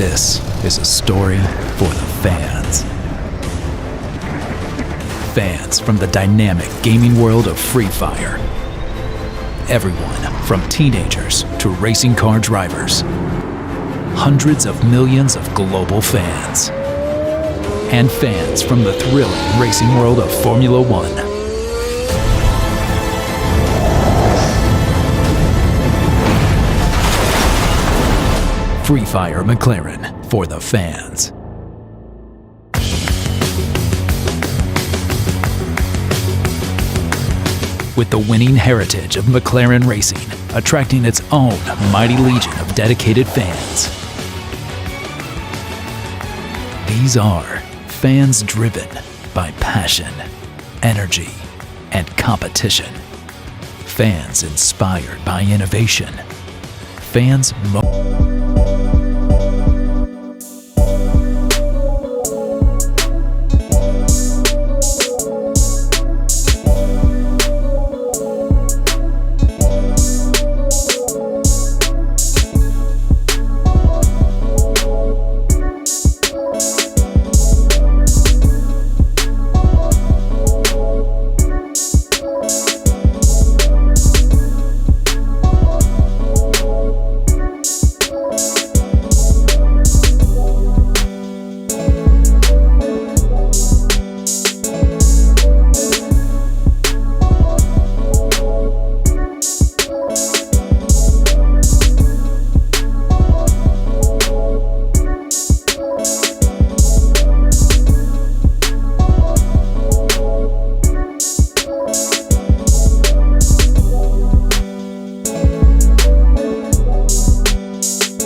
This is a story for the fans. Fans from the dynamic gaming world of Free Fire. Everyone from teenagers to racing car drivers. Hundreds of millions of global fans. And fans from the thrilling racing world of Formula One. Free Fire McLaren for the fans. With the winning heritage of McLaren racing attracting its own mighty legion of dedicated fans. These are fans driven by passion, energy, and competition. Fans inspired by innovation. Fans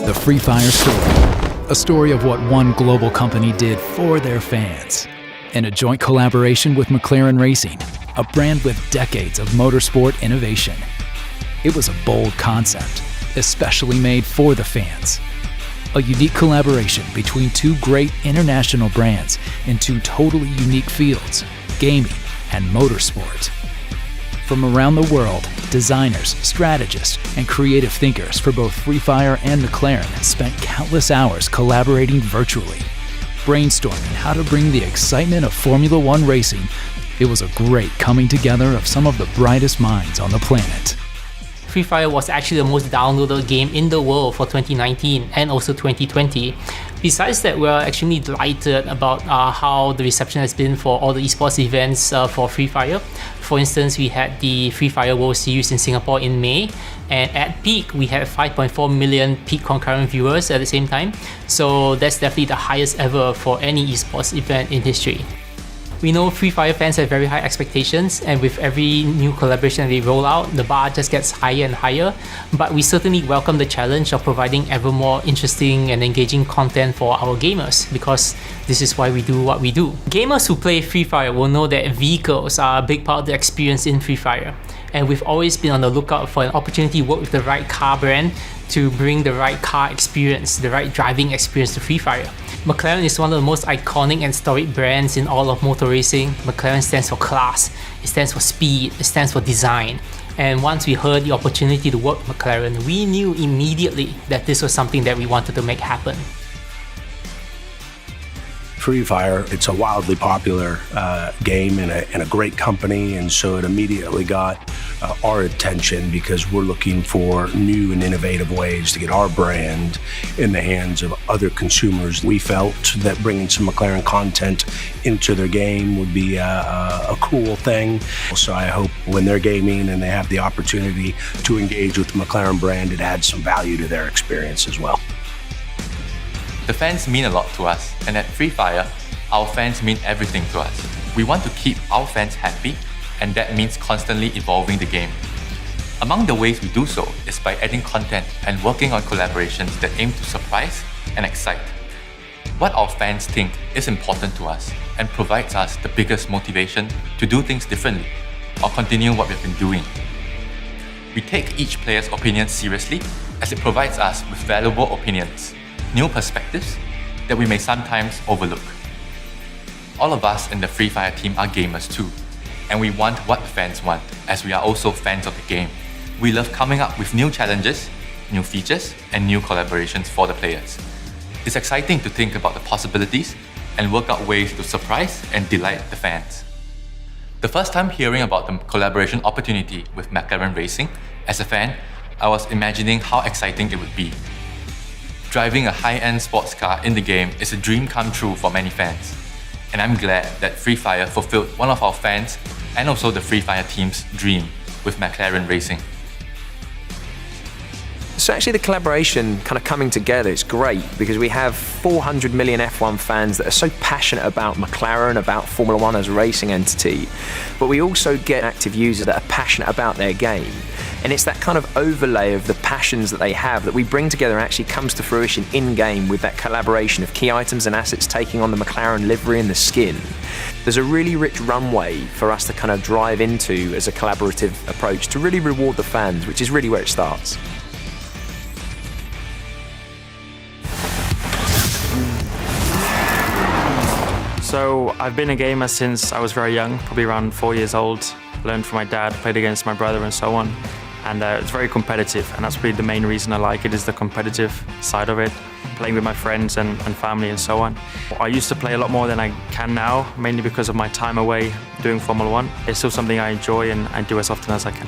The Free Fire story, a story of what one global company did for their fans. In a joint collaboration with McLaren Racing, a brand with decades of motorsport innovation. It was a bold concept, especially made for the fans. A unique collaboration between two great international brands in two totally unique fields, gaming and motorsport. From around the world, designers, strategists, and creative thinkers for both Free Fire and McLaren spent countless hours collaborating virtually, brainstorming how to bring the excitement of Formula One racing. It was a great coming together of some of the brightest minds on the planet. Free Fire was actually the most downloaded game in the world for 2019 and also 2020. Besides that, we're extremely delighted about how the reception has been for all the esports events for Free Fire. For instance, we had the Free Fire World Series in Singapore in May, and at peak, we had 5.4 million peak concurrent viewers at the same time. So that's definitely the highest ever for any esports event in history. We know Free Fire fans have very high expectations, and with every new collaboration they roll out, the bar just gets higher and higher. But we certainly welcome the challenge of providing ever more interesting and engaging content for our gamers, because this is why we do what we do. Gamers who play Free Fire will know that vehicles are a big part of the experience in Free Fire, and we've always been on the lookout for an opportunity to work with the right car brand to bring the right car experience, the right driving experience to Free Fire. McLaren is one of the most iconic and storied brands in all of motor racing. McLaren stands for class, it stands for speed, it stands for design. And once we heard the opportunity to work with McLaren, we knew immediately that this was something that we wanted to make happen. Free Fire, it's a wildly popular game and a great company, and so it immediately got our attention because we're looking for new and innovative ways to get our brand in the hands of other consumers. We felt that bringing some McLaren content into their game would be a cool thing. So I hope when they're gaming and they have the opportunity to engage with the McLaren brand, it adds some value to their experience as well. The fans mean a lot to us, and at Free Fire, our fans mean everything to us. We want to keep our fans happy, and that means constantly evolving the game. Among the ways we do so is by adding content and working on collaborations that aim to surprise and excite. What our fans think is important to us and provides us the biggest motivation to do things differently or continue what we've been doing. We take each player's opinion seriously as it provides us with valuable opinions, new perspectives that we may sometimes overlook. All of us in the Free Fire team are gamers too, and we want what the fans want, as we are also fans of the game. We love coming up with new challenges, new features, and new collaborations for the players. It's exciting to think about the possibilities and work out ways to surprise and delight the fans. The first time hearing about the collaboration opportunity with McLaren Racing, as a fan, I was imagining how exciting it would be. Driving a high-end sports car in the game is a dream come true for many fans, and I'm glad that Free Fire fulfilled one of our fans and also the Free Fire team's dream with McLaren Racing. So actually the collaboration kind of coming together, it's great because we have 400 million F1 fans that are so passionate about McLaren, about Formula One as a racing entity, but we also get active users that are passionate about their game. And it's that kind of overlay of the passions that they have that we bring together and actually comes to fruition in-game with that collaboration of key items and assets taking on the McLaren livery and the skin. There's a really rich runway for us to kind of drive into as a collaborative approach to really reward the fans, which is really where it starts. So I've been a gamer since I was very young, probably around 4 years old. Learned from my dad, played against my brother and so on. And it's very competitive, and that's really the main reason I like it, is the competitive side of it. Playing with my friends and family and so on. I used to play a lot more than I can now, mainly because of my time away doing Formula One. It's still something I enjoy and I do as often as I can.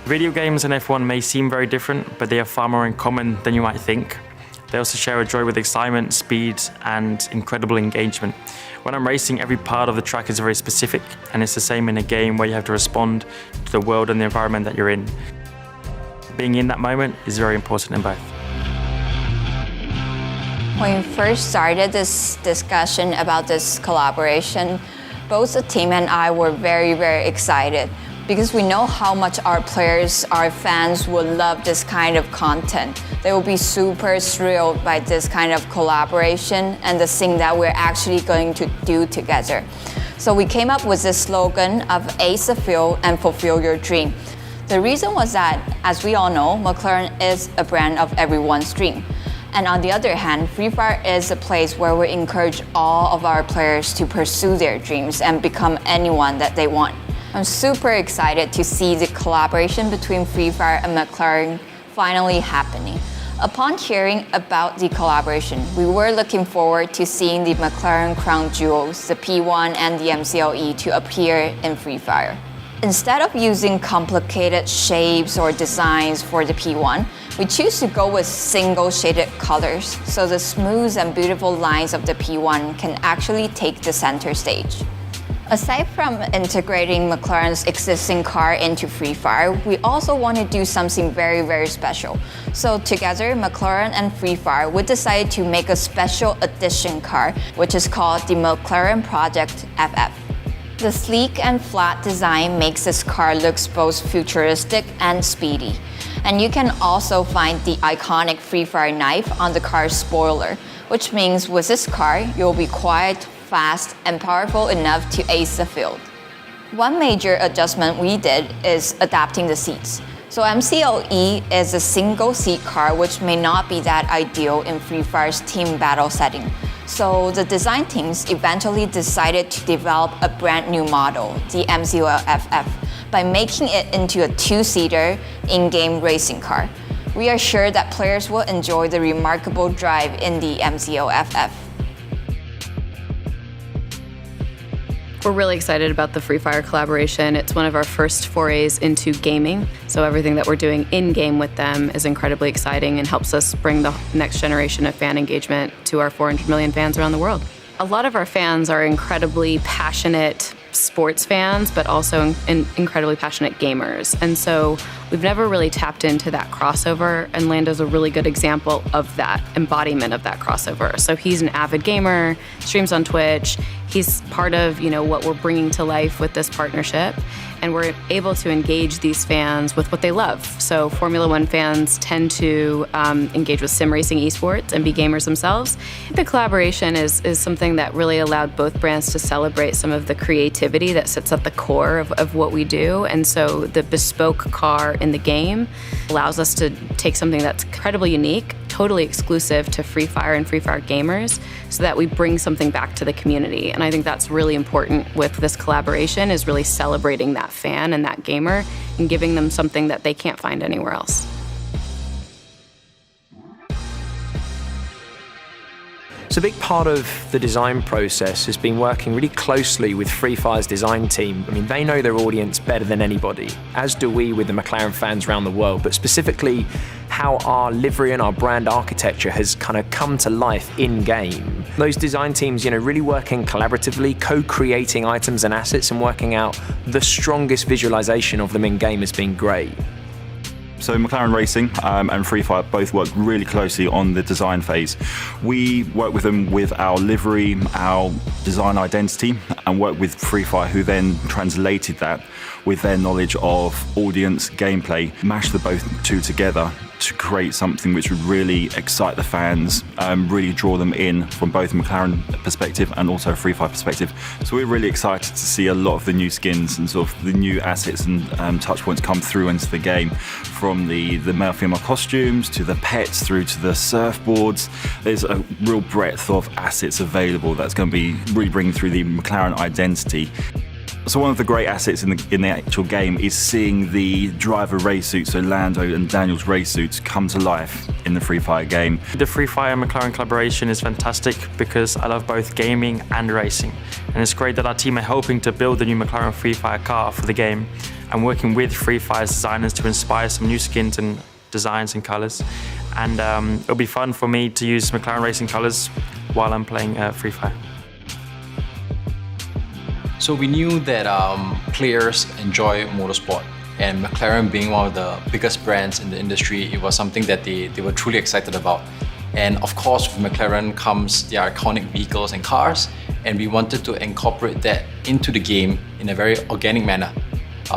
Video games and F1 may seem very different, but they have far more in common than you might think. They also share a joy with excitement, speed, and incredible engagement. When I'm racing, every part of the track is very specific, and it's the same in a game where you have to respond to the world and the environment that you're in. Being in that moment is very important in both. When we first started this discussion about this collaboration, both the team and I were very, very excited because we know how much our players, our fans would love this kind of content. They will be super thrilled by this kind of collaboration and the thing that we're actually going to do together. So we came up with this slogan of Ace the Field and Fulfill Your Dream. The reason was that, as we all know, McLaren is a brand of everyone's dream. And on the other hand, Free Fire is a place where we encourage all of our players to pursue their dreams and become anyone that they want. I'm super excited to see the collaboration between Free Fire and McLaren finally happening. Upon hearing about the collaboration, we were looking forward to seeing the McLaren crown jewels, the P1 and the MCLE, to appear in Free Fire. Instead of using complicated shapes or designs for the P1, we choose to go with single shaded colors, so the smooth and beautiful lines of the P1 can actually take the center stage. Aside from integrating McLaren's existing car into Free Fire, we also want to do something very, very special. So together, McLaren and Free Fire, we decided to make a special edition car, which is called the McLaren Project FF. The sleek and flat design makes this car look both futuristic and speedy. And you can also find the iconic Free Fire knife on the car's spoiler, which means with this car, you'll be quiet, fast, and powerful enough to ace the field. One major adjustment we did is adapting the seats. So MCLE is a single seat car which may not be that ideal in Free Fire's team battle setting. So the design teams eventually decided to develop a brand new model, the MCLE FF, by making it into a two-seater in-game racing car. We are sure that players will enjoy the remarkable drive in the MCLE FF. We're really excited about the Free Fire collaboration. It's one of our first forays into gaming, so everything that we're doing in-game with them is incredibly exciting and helps us bring the next generation of fan engagement to our 400 million fans around the world. A lot of our fans are incredibly passionate sports fans, but also incredibly passionate gamers. And so we've never really tapped into that crossover, and Lando's a really good example of that embodiment of that crossover. So he's an avid gamer, streams on Twitch. He's part of, what we're bringing to life with this partnership, and we're able to engage these fans with what they love. So Formula One fans tend to engage with sim racing esports and be gamers themselves. The collaboration is something that really allowed both brands to celebrate some of the creativity that sits at the core of what we do. And so the bespoke car in the game allows us to take something that's incredibly unique, totally exclusive to Free Fire and Free Fire gamers, so that we bring something back to the community. And I think that's really important with this collaboration, is really celebrating that fan and that gamer and giving them something that they can't find anywhere else. So a big part of the design process has been working really closely with Free Fire's design team. I mean, they know their audience better than anybody, as do we with the McLaren fans around the world, but specifically how our livery and our brand architecture has kind of come to life in-game. Those design teams, really working collaboratively, co-creating items and assets and working out the strongest visualization of them in-game has been great. So McLaren Racing and Free Fire both work really closely on the design phase. We work with them with our livery, our design identity, and work with Free Fire, who then translated that with their knowledge of audience, gameplay, mashed the both two together to create something which would really excite the fans, really draw them in from both a McLaren perspective and also a Free Fire perspective. So we're really excited to see a lot of the new skins and sort of the new assets and touch points come through into the game, from the male-female costumes to the pets through to the surfboards. There's a real breadth of assets available that's going to be really bringing through the McLaren identity. So one of the great assets in the actual game is seeing the driver race suits, so Lando and Daniel's race suits, come to life in the Free Fire game. The Free Fire McLaren collaboration is fantastic because I love both gaming and racing. And it's great that our team are helping to build the new McLaren Free Fire car for the game and working with Free Fire's designers to inspire some new skins and designs and colors. And it'll be fun for me to use McLaren racing colors while I'm playing Free Fire. So we knew that players enjoy motorsport, and McLaren being one of the biggest brands in the industry, it was something that they were truly excited about. And of course, with McLaren comes their iconic vehicles and cars, and we wanted to incorporate that into the game in a very organic manner.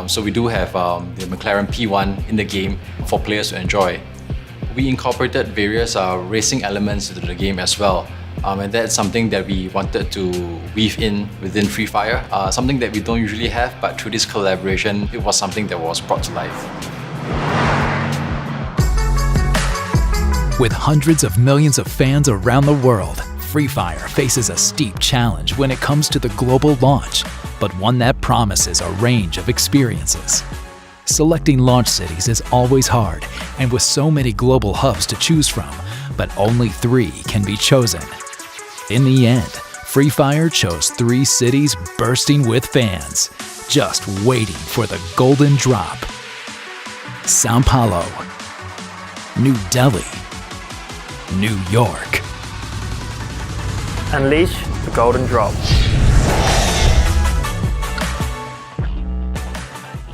So we do have the McLaren P1 in the game for players to enjoy. We incorporated various racing elements into the game as well. And that's something that we wanted to weave in within Free Fire, something that we don't usually have, but through this collaboration, it was something that was brought to life. With hundreds of millions of fans around the world, Free Fire faces a steep challenge when it comes to the global launch, but one that promises a range of experiences. Selecting launch cities is always hard, and with so many global hubs to choose from, but only 3 can be chosen. In the end, Free Fire chose 3 cities bursting with fans, just waiting for the golden drop. Sao Paulo, New Delhi, New York. Unleash the golden drop.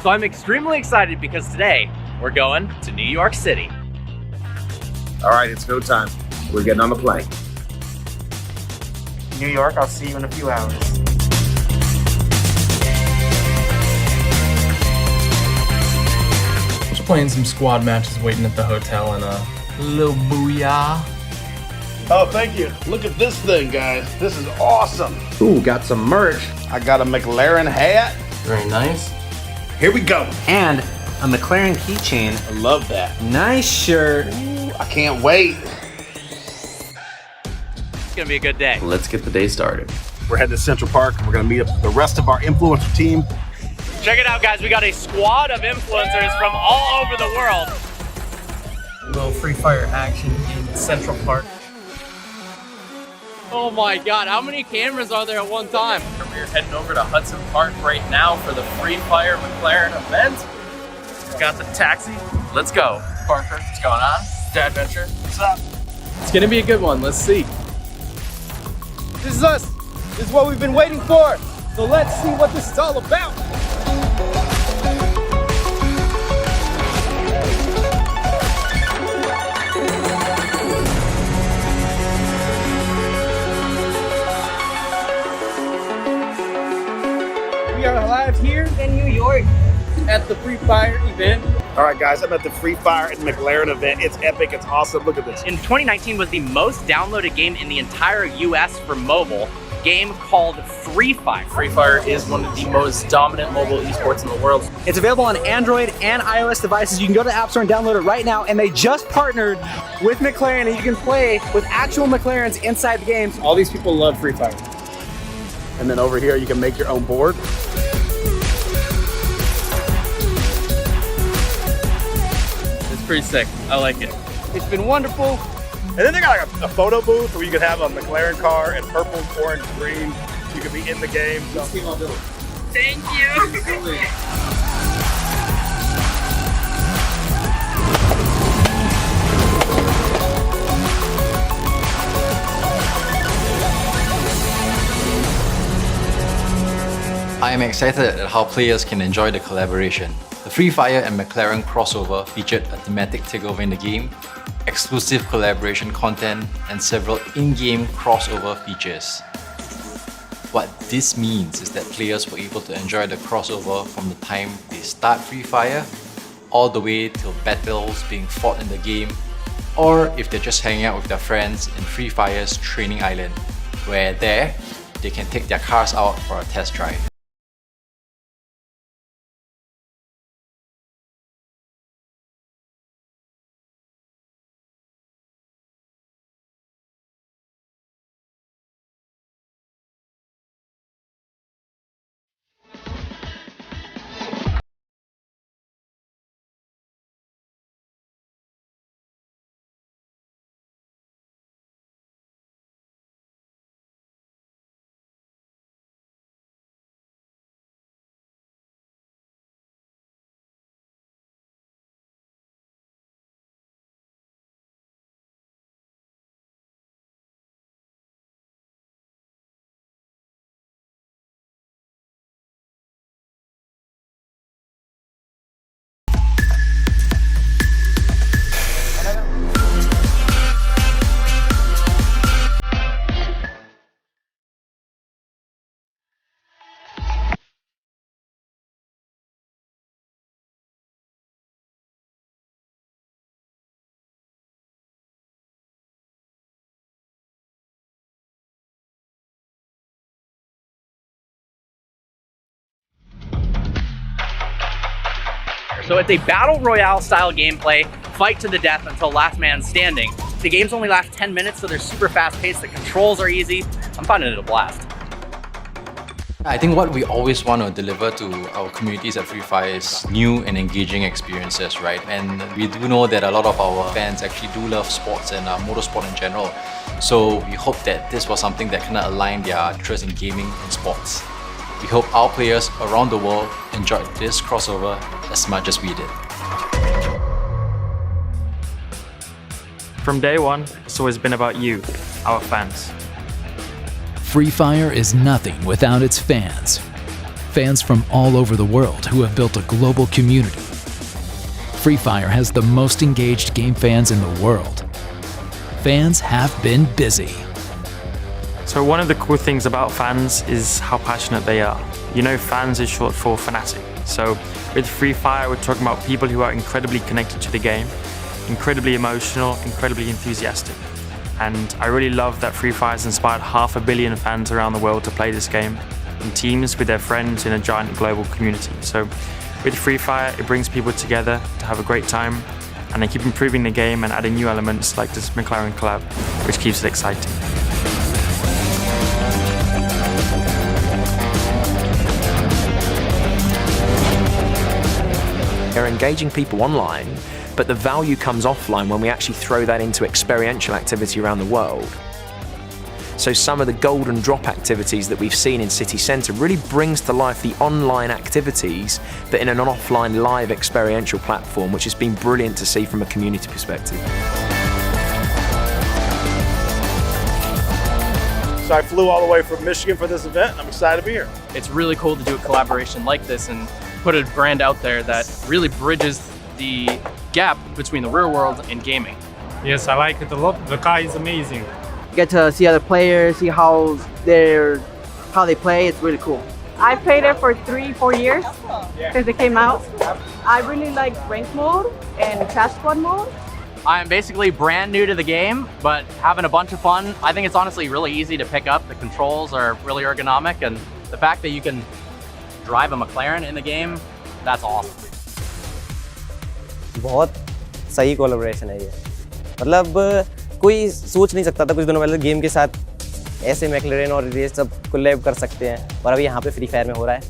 So I'm extremely excited because today we're going to New York City. All right, it's go time. We're getting on the plane. New York, I'll see you in a few hours. Just playing some squad matches, waiting at the hotel, and a little booyah. Oh, thank you. Look at this thing, guys. This is awesome. Ooh, got some merch. I got a McLaren hat. Very nice. Here we go. And a McLaren keychain. I love that. Nice shirt. Ooh, I can't wait. It's gonna be a good day. Let's get the day started. We're heading to Central Park, and we're gonna meet up with the rest of our influencer team. Check it out, guys. We got a squad of influencers from all over the world. A little Free Fire action in Central Park. Oh my God, how many cameras are there at one time? We're heading over to Hudson Park right now for the Free Fire McLaren event. Got the taxi. Let's go. Parker, what's going on? Dad Venture. What's up? It's gonna be a good one. Let's see. This is us. This is what we've been waiting for. So let's see what this is all about. We are live here in New York at the Free Fire event. All right, guys, I'm at the Free Fire and McLaren event. It's epic. It's awesome. Look at this. In 2019 was the most downloaded game in the entire US for mobile. Game called Free Fire. Free Fire is one of the most dominant mobile esports in the world. It's available on Android and iOS devices. You can go to the App Store and download it right now. And they just partnered with McLaren, and you can play with actual McLarens inside the games. All these people love Free Fire. And then over here, you can make your own board. It's pretty sick. I like it. It's been wonderful. And then they got like a photo booth where you could have a McLaren car in purple, orange, green. You could be in the game. So. Thank you. I am excited at how players can enjoy the collaboration. The Free Fire and McLaren crossover featured a thematic takeover in the game, exclusive collaboration content, and several in-game crossover features. What this means is that players were able to enjoy the crossover from the time they start Free Fire all the way till battles being fought in the game, or if they're just hanging out with their friends in Free Fire's training island, where there, they can take their cars out for a test drive. So it's a battle royale style gameplay, fight to the death until last man standing. The games only last 10 minutes, so they're super fast paced, the controls are easy. I'm finding it a blast. I think what we always want to deliver to our communities at Free Fire is new and engaging experiences, right? And we do know that a lot of our fans actually do love sports and motorsport in general. So we hope that this was something that kind of aligned their interest in gaming and sports. We hope our players around the world enjoyed this crossover as much as we did. From day one, it's always been about you, our fans. Free Fire is nothing without its fans. Fans from all over the world who have built a global community. Free Fire has the most engaged game fans in the world. Fans have been busy. So one of the cool things about fans is how passionate they are. You know, fans is short for fanatic. So with Free Fire, we're talking about people who are incredibly connected to the game, incredibly emotional, incredibly enthusiastic. And I really love that Free Fire has inspired 500 million fans around the world to play this game in teams with their friends in a giant global community. So with Free Fire, it brings people together to have a great time, and they keep improving the game and adding new elements like this McLaren collab, which keeps it exciting. They're engaging people online, but the value comes offline when we actually throw that into experiential activity around the world. So some of the golden drop activities that we've seen in City Centre really brings to life the online activities, but in an offline live experiential platform, which has been brilliant to see from a community perspective. So I flew all the way from Michigan for this event, and I'm excited to be here. It's really cool to do a collaboration like this and put a brand out there that really bridges the gap between the real world and gaming. Yes, I like it a lot. The car is amazing. Get to see other players, see how they play. It's really cool. I played it for 3-4 years since it came out. I really like ranked mode and crash squad mode. I'm basically brand new to the game, but having a bunch of fun. I think it's honestly really easy to pick up. The controls are really ergonomic, and the fact that you can drive a McLaren in the game, that's awesome. बहुत सही collaboration है ये। मतलब कोई सोच नहीं सकता था कुछ दिनों पहले गेम के साथ ऐसे मैकलेरन और रेस सब कोलैब कर सकते हैं, और अभी यहाँ पे फ्री फायर में हो रहा है।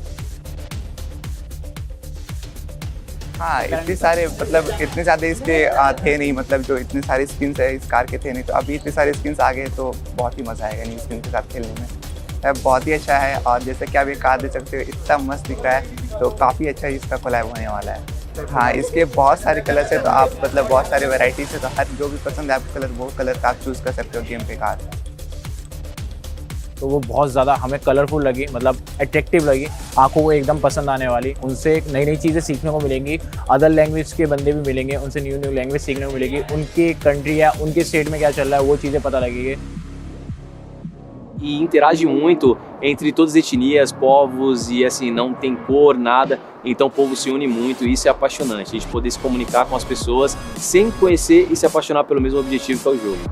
हाँ इतने सारे मतलब इतने ज़्यादा इसके थे नहीं, मतलब जो इतने सारे स्किन्स है इस कार के थे नहीं, तो अभी इतने सारे स्किन्स आ गए तो बहुत ही मज़ा आएगा न्यू स्किन के साथ खेलने में। बहुत ही अच्छा है और जैसे कि आप ये कार देख सकते हो इतना मस्त दिख रहा है, तो काफ़ी अच्छा इसका कोलैब होने वाला है। हाँ इसके बहुत सारे कलर्स है, तो आप मतलब बहुत सारे वैराइटीज़ है, तो हर जो भी पसंद है आपको कलर वो कलर का आप चूज़ कर सकते हो गेम पे कार। तो वो बहुत ज़्यादा हमें कलरफुल लगी, मतलब अट्रैक्टिव लगी, आंखों को एकदम पसंद आने वाली। उनसे नई नई चीज़ें सीखने को मिलेंगी, अदर लैंग्वेज के बंदे भी मिलेंगे, उनसे न्यू न्यू लैंग्वेज सीखने को मिलेगी, उनके कंट्री या उनके स्टेट में क्या चल रहा है वो चीज़ें पता लगेगी। E interage muito entre todas as etnias, povos e assim, não tem cor, nada, então o povo se une muito e isso é apaixonante, a gente poder se comunicar com as pessoas sem conhecer e se apaixonar pelo mesmo objetivo que é o jogo.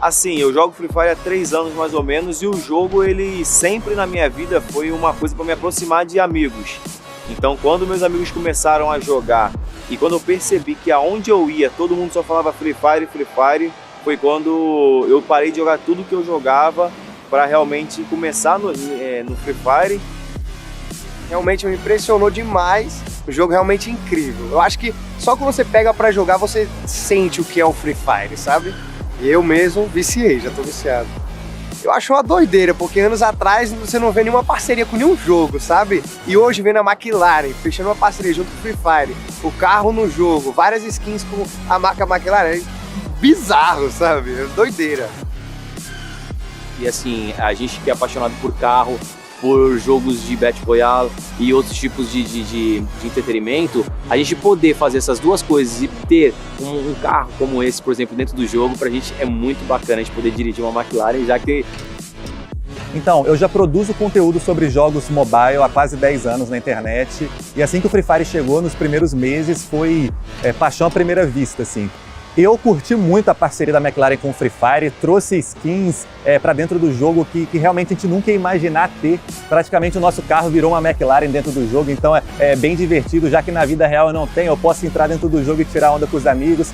Assim, eu jogo Free Fire há 3 anos mais ou menos e o jogo ele sempre na minha vida foi uma coisa para me aproximar de amigos. Então quando meus amigos começaram a jogar e quando eu percebi que aonde eu ia todo mundo só falava Free Fire, foi quando eu parei de jogar tudo que eu jogava para realmente começar no Free Fire. Realmente me impressionou demais, o jogo realmente incrível. Eu acho que só quando você pega para jogar você sente o que é o Free Fire, sabe? Eu mesmo viciei, já tô viciado. Eu acho uma doideira, porque anos atrás você não vê nenhuma parceria com nenhum jogo, sabe? E hoje vendo a McLaren fechando uma parceria junto com o Free Fire, o carro no jogo, várias skins com a marca McLaren, é bizarro, sabe? É doideira. E assim, a gente que é apaixonado por carro, por jogos de Battle Royale e outros tipos de entretenimento, a gente poder fazer essas duas coisas e ter um carro como esse, por exemplo, dentro do jogo, pra gente é muito bacana a gente poder dirigir uma McLaren, já que... Então, eu já produzo conteúdo sobre jogos mobile há quase 10 anos na internet, e assim que o Free Fire chegou, nos primeiros meses, foi paixão à primeira vista, assim. Eu curti muito a parceria da McLaren com o Free Fire, trouxe skins para dentro do jogo que realmente a gente nunca ia imaginar ter. Praticamente o nosso carro virou uma McLaren dentro do jogo, então é bem divertido, já que na vida real eu não tenho, eu posso entrar dentro do jogo e tirar onda com os amigos.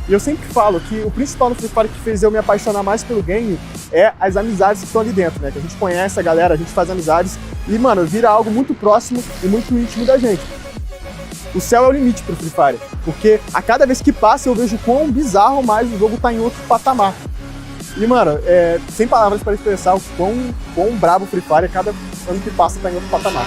E eu sempre falo que o principal no Free Fire que fez eu me apaixonar mais pelo game é as amizades que estão ali dentro, né? Que a gente conhece a galera, a gente faz amizades e, mano, vira algo muito próximo e muito íntimo da gente. O céu é o limite pro Free Fire, porque a cada vez que passa eu vejo quão bizarro mais o jogo tá em outro patamar. E, mano, sem palavras para expressar o quão brabo o Free Fire, a cada ano que passa tá em outro patamar.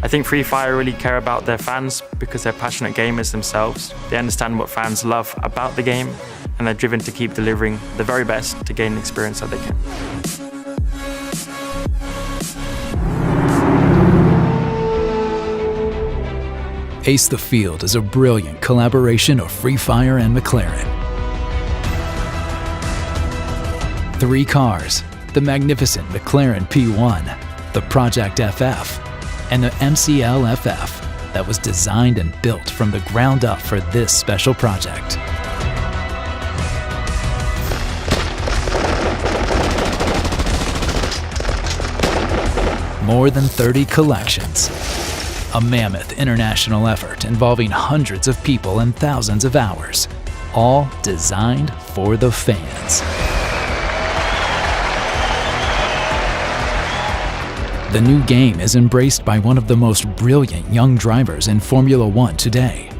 I think Free Fire really care about their fans because they're passionate gamers themselves. They understand what fans love about the game and they're driven to keep delivering the very best to gain the experience that they can. Ace the Field is a brilliant collaboration of Free Fire and McLaren. 3 cars, the magnificent McLaren P1, the Project FF, and the MCL FF that was designed and built from the ground up for this special project. More than 30 collections. A mammoth international effort involving hundreds of people and thousands of hours, all designed for the fans. The new game is embraced by one of the most brilliant young drivers in Formula One today.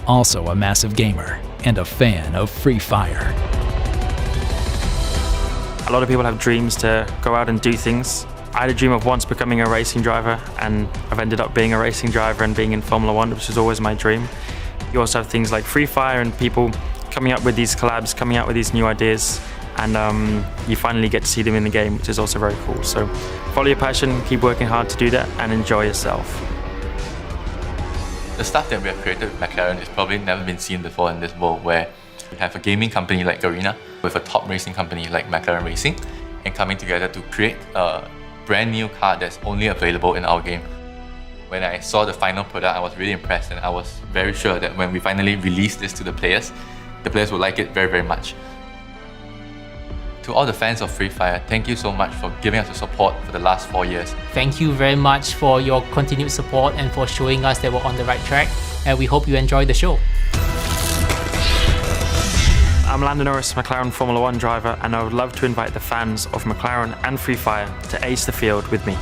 Also a massive gamer and a fan of Free Fire. A lot of people have dreams to go out and do things. I had a dream of once becoming a racing driver, and I've ended up being a racing driver and being in Formula One, which was always my dream. You also have things like Free Fire and people coming up with these collabs, coming out with these new ideas, and you finally get to see them in the game, which is also very cool. So follow your passion, keep working hard to do that, and enjoy yourself. The stuff that we have created with McLaren is probably never been seen before in this world, where we have a gaming company like Garena with a top racing company like McLaren Racing, and coming together to create a brand new car that's only available in our game. When I saw the final product, I was really impressed, and I was very sure that when we finally release this to the players will like it very, very much. To all the fans of Free Fire, thank you so much for giving us the support for the last 4 years. Thank you very much for your continued support and for showing us that we're on the right track, and we hope you enjoy the show. I'm Lando Norris, McLaren Formula One driver, and I would love to invite the fans of McLaren and Free Fire to ace the field with me.